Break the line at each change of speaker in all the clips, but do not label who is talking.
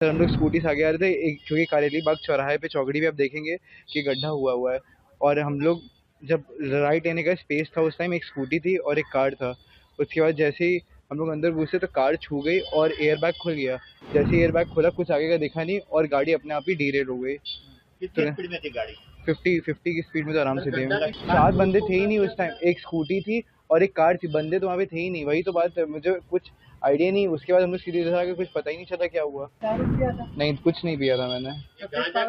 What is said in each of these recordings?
Sir हम लोग scooty से आगे आ रहे थे, एक क्योंकि कारेली बाग चौराहे पे चौकड़ी पे आप देखेंगे कि गड्ढा हुआ हुआ है। और हम लोग जब राइट लेने का स्पेस था, उस टाइम एक स्कूटी थी और एक कार था। उसके बाद जैसे ही हम लोग अंदर घुसे तो कार छू गई और एयर बैग खुल गया। जैसे ही एयर बैग खुला, कुछ आगे का दिखा नहीं और गाड़ी अपने आप ही डीरेल हो गई।
कितनी स्पीड में थी गाड़ी?
50 की स्पीड में तो आराम से थे। 7 बंदे थे ही नहीं उस टाइम, एक स्कूटी थी और एक कार थी, बंदे तो वहाँ पे थे ही नहीं। वही तो बात है, मुझे कुछ आइडिया नहीं। उसके बाद हम लोग सीधे इधर आके कुछ पता ही नहीं चला क्या हुआ।
दारू पिया था?
नहीं, कुछ नहीं पिया था मैंने।
गांजा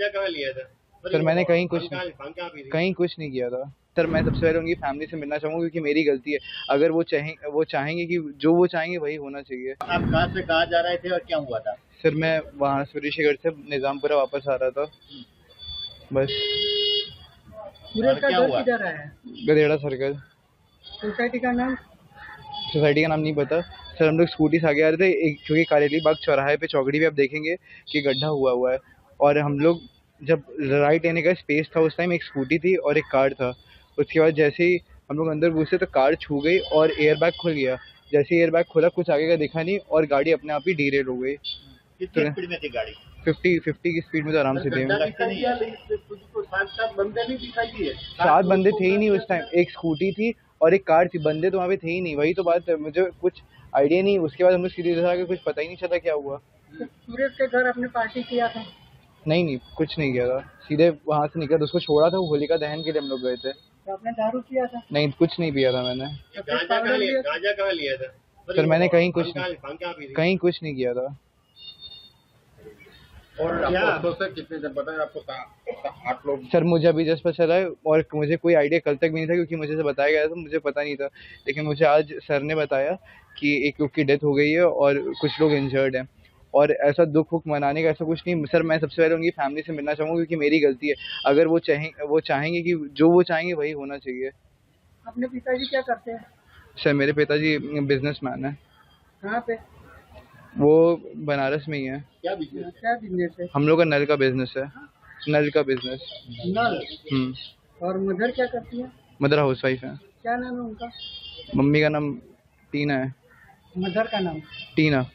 कहाँ लिया था?
सर मैंने कहीं कुछ नहीं किया था। सर मैं सबसे पहले उनकी फैमिली से मिलना चाहूँगा क्योंकि मेरी गलती है। अगर वो चाहेंगे कि जो वो चाहेंगे वही होना चाहिए।
आप कहाँ से कहाँ जा रहे थे और क्या हुआ था?
सर मैं वहाँ से ऋषिगढ़ से निजामपुरा वापस आ रहा था, बस।
सूरज का घर किधर है?
गधेड़ा सर्कल।
सोसाइटी का नाम?
सोसाइटी का नाम नहीं पता। सर हम लोग स्कूटी से आगे आ रहे थे, एक क्योंकि कारेली बाग चौराहे पे चौकड़ी पे आप देखेंगे कि गड्ढा हुआ हुआ है। और हम लोग जब राइट लेने का स्पेस था, उस टाइम एक स्कूटी थी और एक कार था। उसके बाद जैसे ही हम लोग अंदर घुसे तो कार छू गई और एयर बैग खुल गया। जैसे ही एयर बैग खुला, कुछ आगे का दिखा नहीं और गाड़ी अपने आप ही डीरेल हो गई।
कितनी स्पीड में थी गाड़ी?
50 की स्पीड में तो आराम से थे।
सात बंदे नहीं दिखाई दिए?
7 बंदे थे ही नहीं उस टाइम, एक स्कूटी थी और एक कार थी, बंदे तो वहाँ पे थे ही नहीं। वही तो बात है, मुझे कुछ आइडिया नहीं। उसके बाद हम लोग सीधे इधर आके कुछ पता ही नहीं चला क्या हुआ।
सूरज के घर आपने पार्टी किया था?
नहीं, कुछ नहीं किया था। सीधे वहाँ से निकल उसको छोड़ा था, वो होलिका दहन के लिए हम लोग गए थे।
तो आपने दारू पिया था?
नहीं, कुछ नहीं पिया था मैंने।
गांजा कहाँ लिया था?
सर मैंने कहीं कुछ नहीं किया था।
और आपको से कितने जन पता है आपको? 8 लोग।
सर मुझे अभी जस्ट पता चला है और मुझे कोई आइडिया कल तक भी नहीं था क्योंकि मुझे से बताया गया था, मुझे पता नहीं था। लेकिन मुझे आज सर ने बताया कि एक लोग की डेथ हो गई है और कुछ लोग इंजर्ड हैं। और ऐसा दुख वुख मनाने का ऐसा कुछ नहीं। सर मैं सबसे पहले उनकी फैमिली से मिलना चाहूँगा क्योंकि मेरी गलती है। अगर वो चाहेंगे कि जो वो चाहेंगे वही होना चाहिए।
अपने पिताजी क्या करते हैं?
सर मेरे पिताजी बिजनेसमैन है।
कहाँ पे?
वो बनारस में ही है।
क्या बिजनेस है?
हम लोग का नल का बिजनेस है। नल का बिजनेस।
नल? और मदर क्या करती है?
मदर हाउस वाइफ है।
क्या नाम है उनका?
मम्मी का नाम टीना है।
मदर का नाम?
टीना।